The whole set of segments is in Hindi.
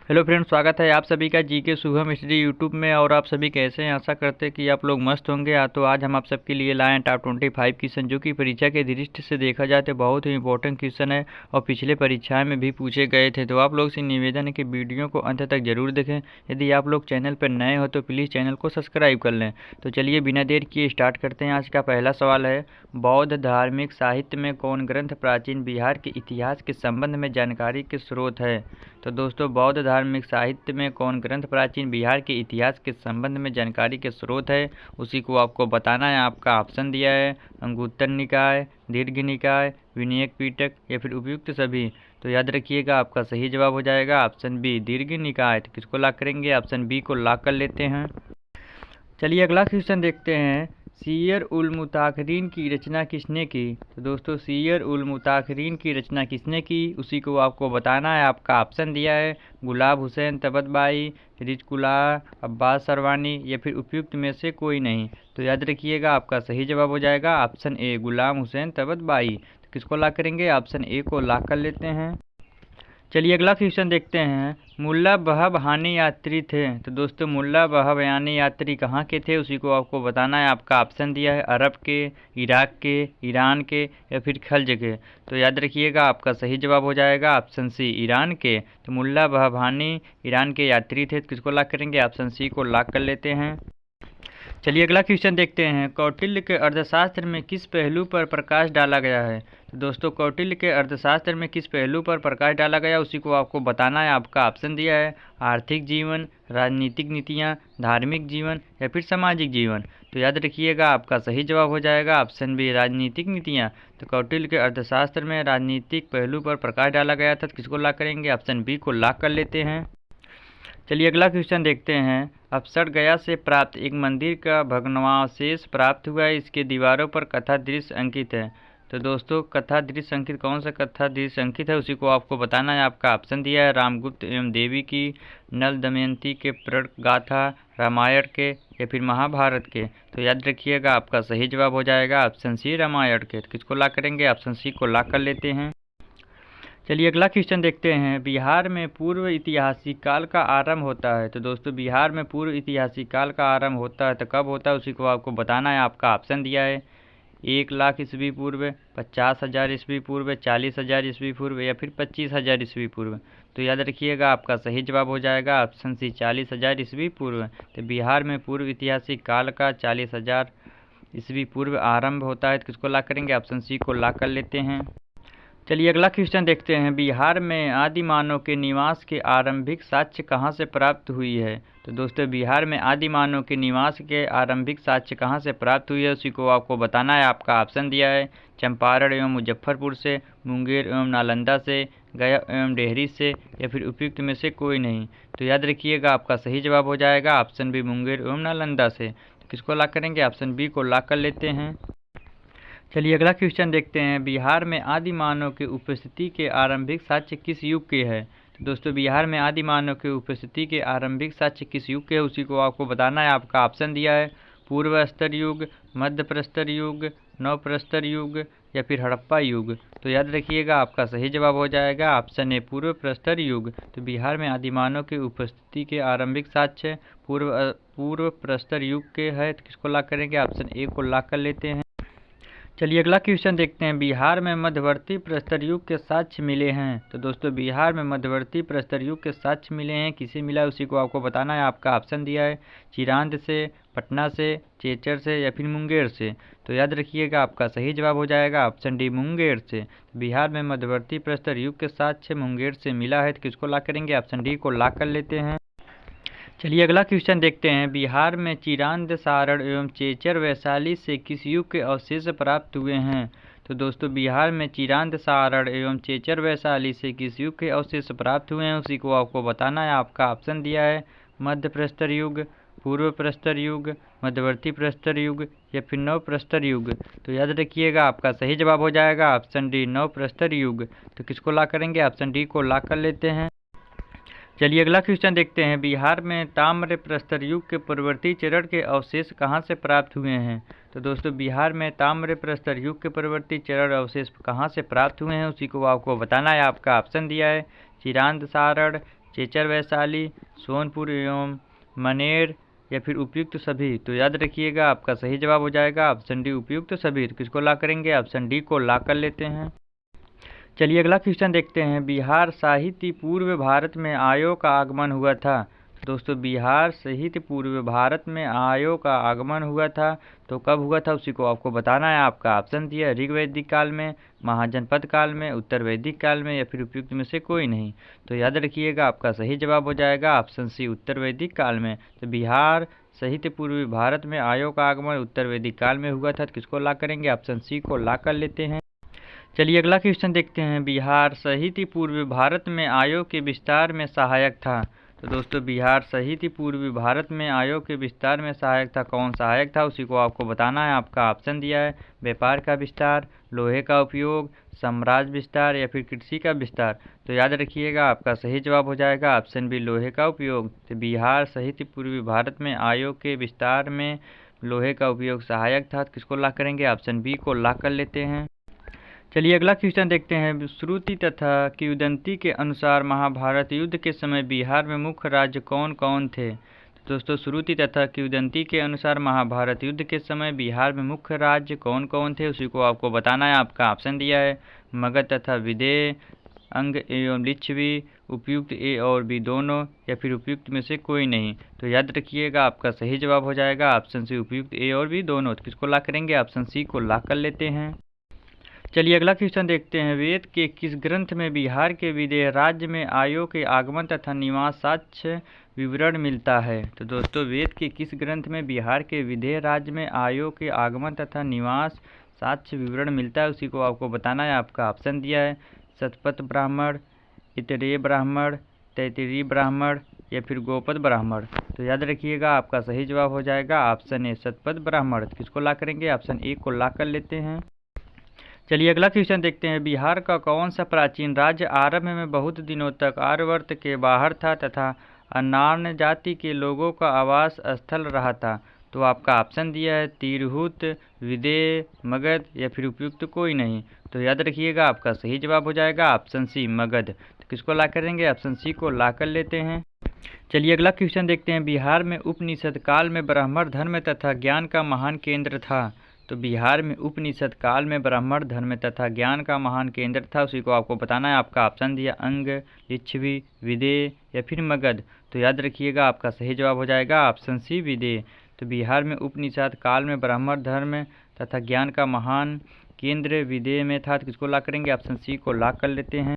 हेलो फ्रेंड्स, स्वागत है आप सभी का जीके शुभम स्टडी यूट्यूब में। और आप सभी कैसे हैं? आशा करते हैं कि आप लोग मस्त होंगे। तो आज हम आप सबके लिए लाए हैं टॉप 25 क्वेश्चन, जो कि परीक्षा के दृष्टि से देखा जाए तो बहुत ही इंपॉर्टेंट क्वेश्चन है और पिछले परीक्षाएं में भी पूछे गए थे। तो आप लोग से निवेदन है कि वीडियो को अंत तक जरूर देखें। यदि आप लोग चैनल पर नए हो तो प्लीज़ चैनल को सब्सक्राइब कर लें। तो चलिए बिना देर किए स्टार्ट करते हैं। आज का पहला सवाल है, बौद्ध धार्मिक साहित्य में कौन ग्रंथ प्राचीन बिहार के इतिहास के संबंध में जानकारी के स्रोत है? तो दोस्तों, बौद्ध धार्मिक साहित्य में कौन ग्रंथ प्राचीन बिहार के इतिहास के संबंध में जानकारी के स्रोत है, उसी को आपको बताना है। आपका ऑप्शन दिया है अंगुत्तर निकाय, दीर्घ निकाय, विनयक पिटक या फिर उपयुक्त सभी। तो याद रखिएगा, आपका सही जवाब हो जाएगा ऑप्शन बी, दीर्घ निकाय। तो किसको लॉक करेंगे? ऑप्शन बी को लॉक कर लेते हैं। चलिए अगला क्वेश्चन देखते हैं, सीयर उल मुताखरीन की रचना किसने की? तो दोस्तों, सीयर उल मुताखरीन की रचना किसने की, उसी को आपको बताना है। आपका ऑप्शन दिया है गुलाब हुसैन तबतबाई, रिजकुल्ला, अब्बास सरवानी या फिर उपयुक्त में से कोई नहीं। तो याद रखिएगा, आपका सही जवाब हो जाएगा ऑप्शन ए, गुलाम हुसैन तबतबाई। तो किसको लॉक करेंगे? ऑप्शन ए को लॉक कर लेते हैं। चलिए अगला क्वेश्चन देखते हैं, मुल्ला बहब हानी यात्री थे। तो दोस्तों, मुल्ला बहब हानी यात्री कहाँ के थे, उसी को आपको बताना है। आपका ऑप्शन दिया है अरब के, इराक के, ईरान के या फिर खल्ज के। तो याद रखिएगा, आपका सही जवाब हो जाएगा ऑप्शन सी, ईरान के। तो मुल्ला बहब हानी ईरान के यात्री थे। तो किसको लॉक करेंगे? ऑप्शन सी को लॉक कर लेते हैं। चलिए अगला क्वेश्चन देखते हैं, कौटिल्य के अर्थशास्त्र में किस पहलू पर प्रकाश डाला गया है? तो दोस्तों, कौटिल्य के अर्थशास्त्र में किस पहलू पर प्रकाश डाला गया, उसी को आपको बताना है। आपका ऑप्शन दिया है आर्थिक जीवन, राजनीतिक नीतियाँ, धार्मिक जीवन या फिर सामाजिक जीवन। तो याद रखिएगा, आपका सही जवाब हो जाएगा ऑप्शन बी, राजनीतिक नीतियाँ। तो कौटिल्य के अर्थशास्त्र में राजनीतिक पहलू पर प्रकाश डाला गया था। तो किसको लॉक करेंगे? ऑप्शन बी को लॉक कर लेते हैं। चलिए अगला क्वेश्चन देखते हैं, अप्सरगया से प्राप्त एक मंदिर का भग्नावशेष प्राप्त हुआ है, इसके दीवारों पर कथा दृश्य अंकित है। तो दोस्तों, कथा दृश्य अंकित कौन सा कथा दृश्य अंकित है, उसी को आपको बताना है। आपका ऑप्शन दिया है रामगुप्त एवं देवी की, नल दमयंती के प्रण गाथा, रामायण के या फिर महाभारत के। तो याद रखिएगा, आपका सही जवाब हो जाएगा ऑप्शन सी, रामायण के। तो किसको लॉक करेंगे? ऑप्शन सी को लॉक कर लेते हैं। चलिए अगला क्वेश्चन देखते हैं, बिहार में पूर्व ऐतिहासिक काल का आरंभ होता है। तो दोस्तों, बिहार में पूर्व ऐतिहासिक काल का आरंभ होता है तो कब होता है, उसी को आपको बताना है। आपका ऑप्शन दिया है 1,00,000 ईस्वी पूर्व, 50,000 ईस्वी पूर्व, 40,000 ईस्वी पूर्व या फिर 25,000 ईस्वी पूर्व। तो याद रखिएगा, आपका सही जवाब हो जाएगा ऑप्शन सी, 40,000 ईस्वी पूर्व। तो बिहार में पूर्व ऐतिहासिक काल का 40,000 ईस्वी पूर्व आरंभ होता है। तो किसको लॉक करेंगे? ऑप्शन सी को लॉक कर लेते हैं। चलिए अगला क्वेश्चन देखते हैं, बिहार में आदि मानव के निवास के आरंभिक साक्ष्य कहाँ से प्राप्त हुई है? तो दोस्तों, बिहार में आदि मानव के निवास के आरंभिक साक्ष्य कहाँ से प्राप्त हुई है, उसी को आपको बताना है। आपका ऑप्शन दिया है चंपारण एवं मुजफ्फरपुर से, मुंगेर एवं नालंदा से, गया एवं डेहरी से या फिर उपयुक्त में से कोई नहीं। तो याद रखिएगा, आपका सही जवाब हो जाएगा ऑप्शन बी, मुंगेर एवं नालंदा से। तो किसको लॉक करेंगे? ऑप्शन बी को लॉक कर लेते हैं। चलिए अगला क्वेश्चन देखते हैं, बिहार में आदि मानव की उपस्थिति के आरंभिक साक्ष्य किस युग के हैं? तो दोस्तों, बिहार में आदि मानव की उपस्थिति के आरंभिक साक्ष्य किस युग के हैं, उसी को आपको बताना है। आपका ऑप्शन दिया है पूर्व स्तर युग, मध्य प्रस्तर युग, नव प्रस्तर युग या फिर हड़प्पा युग। तो याद रखिएगा, आपका सही जवाब हो जाएगा ऑप्शन ए, पूर्व प्रस्तर युग। तो बिहार में आदि मानव की उपस्थिति के आरंभिक साक्ष्य पूर्व प्रस्तर युग के है। तो किसको लॉक करेंगे? ऑप्शन ए को लॉक कर लेते हैं। चलिए अगला क्वेश्चन देखते हैं, बिहार में मध्यवर्ती प्रस्तर युग के साक्ष्य मिले हैं। तो दोस्तों, बिहार में मध्यवर्ती प्रस्तर युग के साक्ष्य मिले हैं, किसे मिला है, उसी को आपको बताना है। आपका ऑप्शन दिया है चिरांद से, पटना से, चेचर से या फिर मुंगेर से। तो याद रखिएगा, आपका सही जवाब हो जाएगा ऑप्शन डी, मुंगेर से। बिहार में मध्यवर्ती प्रस्तर युग के साक्ष्य मुंगेर से मिला है। तो किसको लॉक करेंगे? ऑप्शन डी को लॉक कर लेते हैं। चलिए अगला क्वेश्चन देखते हैं, बिहार में चिरांद सारण एवं चेचर वैशाली से किस युग के अवशेष प्राप्त हुए हैं? तो दोस्तों, बिहार में चिरांद सारण एवं चेचर वैशाली से किस युग के अवशेष प्राप्त हुए हैं, उसी को आपको बताना है। आपका ऑप्शन दिया है मध्य प्रस्तर युग, पूर्व प्रस्तर युग, मध्यवर्ती प्रस्तर युग या फिर नव प्रस्तर युग। तो याद रखिएगा, आपका सही जवाब हो जाएगा ऑप्शन डी, नव प्रस्तर युग। तो किसको लॉक करेंगे? ऑप्शन डी को लॉक कर लेते हैं। चलिए अगला क्वेश्चन देखते हैं, बिहार में ताम्र प्रस्तर युग के पूर्ववर्ती चरण के अवशेष कहाँ से प्राप्त हुए हैं? तो दोस्तों, बिहार में ताम्र प्रस्तर युग के पूर्ववर्ती चरण अवशेष कहाँ से प्राप्त हुए हैं, उसी को आपको बताना है। आपका ऑप्शन दिया है चिरांद सारण, चेचर वैशाली, सोनपुर एवं मनेर या फिर उपयुक्त सभी। तो याद रखिएगा आपका सही जवाब हो जाएगा ऑप्शन डी उपयुक्त सभी। तो किसको ला करेंगे, ऑप्शन डी को ला कर लेते हैं। चलिए अगला क्वेश्चन देखते हैं। बिहार साहित्य पूर्व भारत में आर्यों का आगमन हुआ था। दोस्तों बिहार साहित्य पूर्व भारत में आर्यों का आगमन हुआ था तो कब हुआ था उसी को आपको बताना है। आपका ऑप्शन दिया ऋग वैदिक काल में, महाजनपद काल में, उत्तर वैदिक काल में या फिर उपयुक्त में से कोई नहीं। तो याद रखिएगा आपका सही जवाब हो जाएगा ऑप्शन सी उत्तर वैदिक काल में। तो बिहार साहित्य पूर्व भारत में आर्यों का आगमन उत्तर वैदिक काल में हुआ था। तो किसको ला करेंगे, ऑप्शन सी को ला कर लेते हैं। चलिए अगला क्वेश्चन देखते हैं। बिहार साहित्य पूर्व भारत में आर्यों के विस्तार में सहायक था। तो दोस्तों बिहार साहित्य पूर्व भारत में आर्यों के विस्तार में सहायक था। कौन सहायक था उसी को आपको बताना है। आपका ऑप्शन दिया है व्यापार का विस्तार, लोहे का उपयोग, साम्राज्य विस्तार या फिर कृषि का विस्तार। तो याद रखिएगा आपका सही जवाब हो जाएगा ऑप्शन बी लोहे का उपयोग। तो बिहार साहित्य पूर्व भारत में आर्यों के विस्तार में लोहे का उपयोग सहायक था। किसको ला करेंगे, ऑप्शन बी को ला कर लेते हैं। चलिए अगला क्वेश्चन देखते हैं। श्रुति तथा किंवदंती के अनुसार महाभारत युद्ध के समय बिहार में मुख्य राज्य कौन कौन थे। तो दोस्तों श्रुति तथा किंवदंती के अनुसार महाभारत युद्ध के समय बिहार में मुख्य राज्य कौन कौन थे उसी को आपको बताना है। आपका ऑप्शन दिया है मगध तथा विदेह, अंग एवं लिच्छवी, उपयुक्त ए और बी दोनों या फिर उपयुक्त में से कोई नहीं। तो याद रखिएगा आपका सही जवाब हो जाएगा ऑप्शन सी उपयुक्त ए और बी दोनों। तो किसको ला करेंगे, ऑप्शन सी को ला कर लेते हैं। चलिए अगला क्वेश्चन देखते हैं। वेद के किस ग्रंथ में बिहार के विदेह राज्य में आर्यों के आगमन तथा निवास साक्ष्य विवरण मिलता है। तो दोस्तों वेद के किस ग्रंथ में बिहार के विदेह राज्य में आर्यों के आगमन तथा निवास साक्ष्य विवरण मिलता है उसी को आपको बताना है। आपका ऑप्शन दिया है शतपथ ब्राह्मण, इतरेय ब्राह्मण, तैतरीय ब्राह्मण या फिर गोपद ब्राह्मण। तो याद रखिएगा आपका सही जवाब हो जाएगा ऑप्शन ए शतपथ ब्राह्मण। किसको ला करेंगे, ऑप्शन ए को ला कर लेते हैं। चलिए अगला क्वेश्चन देखते हैं। बिहार का कौन सा प्राचीन राज्य आरंभ में बहुत दिनों तक आर्यावर्त के बाहर था तथा अन्य जाति के लोगों का आवास स्थल रहा था। तो आपका ऑप्शन दिया है तिरहुत, विदेह, मगध या फिर उपयुक्त कोई नहीं। तो याद रखिएगा आपका सही जवाब हो जाएगा ऑप्शन सी मगध। तो किसको ला करेंगे, ऑप्शन सी को ला कर लेते हैं। चलिए अगला क्वेश्चन देखते हैं। बिहार में उपनिषद काल में ब्राह्मण धर्म तथा ज्ञान का महान केंद्र था। तो बिहार में उपनिषद काल में ब्राह्मण धर्म तथा ज्ञान का महान केंद्र था उसी को आपको बताना है। आपका ऑप्शन दिया अंग, लिच्छवी, विदेह या फिर मगध। तो याद रखिएगा आपका सही जवाब हो जाएगा ऑप्शन सी विदेह। तो बिहार में उपनिषद काल में ब्राह्मण धर्म तथा ज्ञान का महान केंद्र विदेह में था। तो किसको ला करेंगे, ऑप्शन सी को ला कर लेते हैं।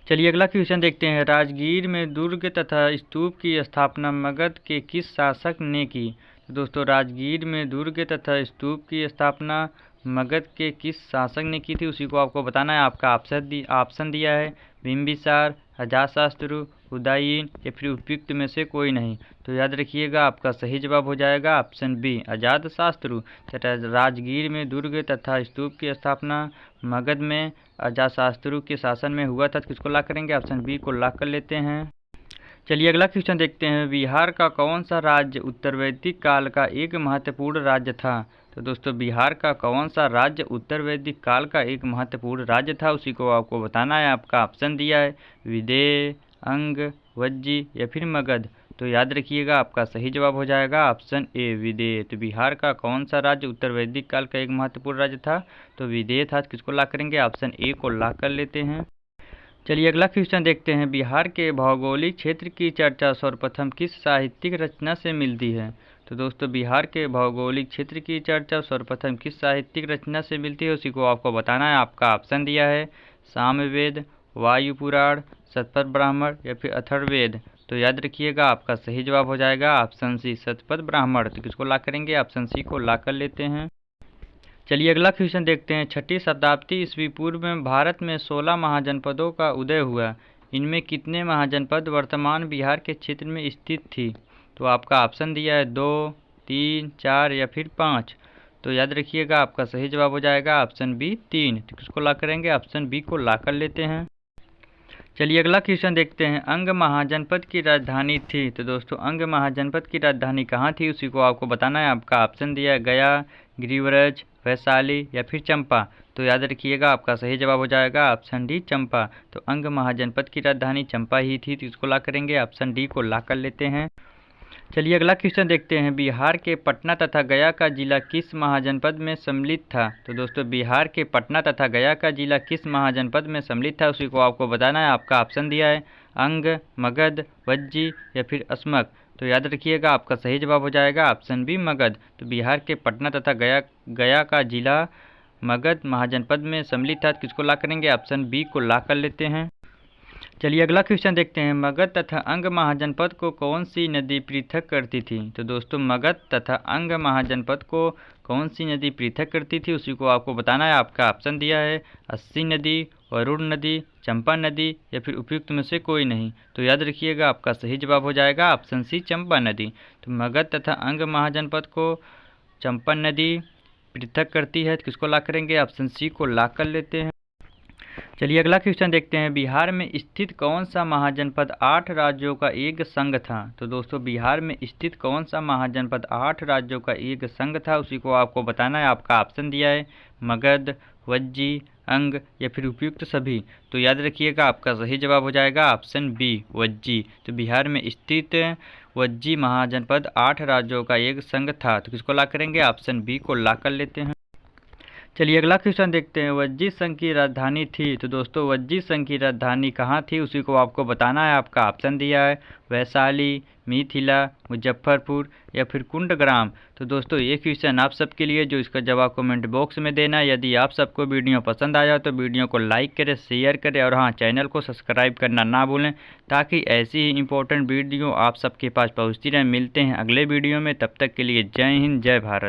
चलिए अगला क्वेश्चन देखते हैं। राजगीर में दुर्ग तथा स्तूप की स्थापना मगध के किस शासक ने की। तो दोस्तों राजगीर में दुर्ग तथा स्तूप की स्थापना मगध के किस शासक ने की थी उसी को आपको बताना है। आपका ऑप्शन दिया है बिंबिसार, अजातशत्रु, उदयन या फिर उपयुक्त में से कोई नहीं। तो याद रखिएगा आपका सही जवाब हो जाएगा ऑप्शन बी अजातशत्रु। राजगीर में दुर्ग तथा स्तूप की स्थापना मगध में अजातशत्रु के शासन में हुआ था। किसको ला करेंगे, ऑप्शन बी को ला कर लेते हैं। चलिए अगला क्वेश्चन देखते हैं। बिहार का कौन सा राज्य उत्तर वैदिक काल का एक महत्वपूर्ण राज्य था। तो दोस्तों बिहार का कौन सा राज्य उत्तर वैदिक काल का एक महत्वपूर्ण राज्य था उसी को आपको बताना है। आपका ऑप्शन दिया है विदेह, अंग, वज्जी या फिर मगध। तो याद रखिएगा आपका सही जवाब हो जाएगा ऑप्शन ए विदेह। तो बिहार का कौन सा राज्य उत्तर वैदिक काल का एक महत्वपूर्ण राज्य था, तो विदेह था। किसको ला करेंगे, ऑप्शन ए को ला कर लेते हैं। चलिए अगला क्वेश्चन देखते हैं। बिहार के भौगोलिक क्षेत्र की चर्चा सर्वप्रथम किस साहित्यिक रचना से मिलती है। तो दोस्तों बिहार के भौगोलिक क्षेत्र की चर्चा सर्वप्रथम किस साहित्यिक रचना से मिलती है उसी को आपको बताना है। आपका ऑप्शन दिया है सामवेद, वायु पुराण, शतपथ ब्राह्मण या फिर अथर्ववेद। तो याद रखिएगा आपका सही जवाब हो जाएगा ऑप्शन सी शतपथ ब्राह्मण। तो किसको ला करेंगे, ऑप्शन सी को ला कर लेते हैं। चलिए अगला क्वेश्चन देखते हैं। 6ठी शताब्दी ईस्वी पूर्व में भारत में 16 महाजनपदों का उदय हुआ। इनमें कितने महाजनपद वर्तमान बिहार के क्षेत्र में स्थित थी। तो आपका ऑप्शन दिया है 2, 3, 4 या फिर 5। तो याद रखिएगा आपका सही जवाब हो जाएगा ऑप्शन बी 3। तो किसको ला करेंगे, ऑप्शन बी को ला कर लेते हैं। चलिए अगला क्वेश्चन देखते हैं। अंग महाजनपद की राजधानी थी। तो दोस्तों अंग महाजनपद की राजधानी कहाँ थी उसी को आपको बताना है। आपका ऑप्शन दिया है गया, गिरिव्रज, वैशाली या फिर चंपा। तो याद रखिएगा आपका सही जवाब हो जाएगा ऑप्शन डी चंपा। तो अंग महाजनपद की राजधानी चंपा ही थी, तो इसको ला करेंगे ऑप्शन डी को ला कर लेते हैं। चलिए अगला क्वेश्चन देखते हैं। बिहार के पटना तथा गया का जिला किस महाजनपद में सम्मिलित था? तो दोस्तों बिहार के पटना तथा गया का जिला किस महाजनपद में सम्मिलित था, उसी को आपको बताना है। आपका ऑप्शन दिया है अंग, मगध, वज्जी या फिर अस्मक। तो याद रखिएगा आपका सही जवाब हो जाएगा ऑप्शन बी मगध। तो बिहार के पटना तथा गया का जिला मगध महाजनपद में सम्मिलित था, किसको ला करेंगे ऑप्शन बी को ला कर लेते हैं। चलिए अगला क्वेश्चन देखते हैं। मगध तथा अंग महाजनपद को कौन सी नदी पृथक करती थी? तो दोस्तों मगध तथा अंग महाजनपद को कौन सी नदी पृथक करती थी, उसी को आपको बताना है। आपका ऑप्शन दिया है अस्सी नदी, वरुण नदी, चंपा नदी या फिर उपयुक्त में से कोई नहीं। तो याद रखिएगा आपका सही जवाब हो जाएगा ऑप्शन सी चंपा नदी। तो मगध तथा अंग महाजनपद को चंपा नदी पृथक करती है, तो किसको ला करेंगे ऑप्शन सी को ला कर लेते हैं। चलिए अगला क्वेश्चन देखते हैं। बिहार में स्थित कौन सा महाजनपद 8 राज्यों का एक संघ था? तो दोस्तों बिहार में स्थित कौन सा महाजनपद 8 राज्यों का एक संघ था, उसी को आपको बताना है। आपका ऑप्शन दिया है मगध, वज्जी, अंग या फिर उपयुक्त सभी। तो याद रखिएगा आपका सही जवाब हो जाएगा ऑप्शन बी वज्जी। तो बिहार में स्थित वज्जी महाजनपद 8 राज्यों का एक संघ था, तो किसको ला करेंगे ऑप्शन बी को ला कर लेते हैं। चलिए अगला क्वेश्चन देखते हैं। वज्जी संघ की राजधानी थी, तो दोस्तों वज्जी संघ की राजधानी कहाँ थी, उसी को आपको बताना है। आपका ऑप्शन दिया है वैशाली, मिथिला, मुजफ्फरपुर या फिर कुंडग्राम। तो दोस्तों ये क्वेश्चन आप सबके लिए, जो इसका जवाब कमेंट बॉक्स में देना है। यदि आप सबको वीडियो पसंद आया तो वीडियो को लाइक करें, शेयर करें और हाँ चैनल को सब्सक्राइब करना ना भूलें, ताकि ऐसी ही इंपॉर्टेंट वीडियो आप सबके पास पहुँचती रहे। मिलते हैं अगले वीडियो में, तब तक के लिए जय हिंद, जय भारत।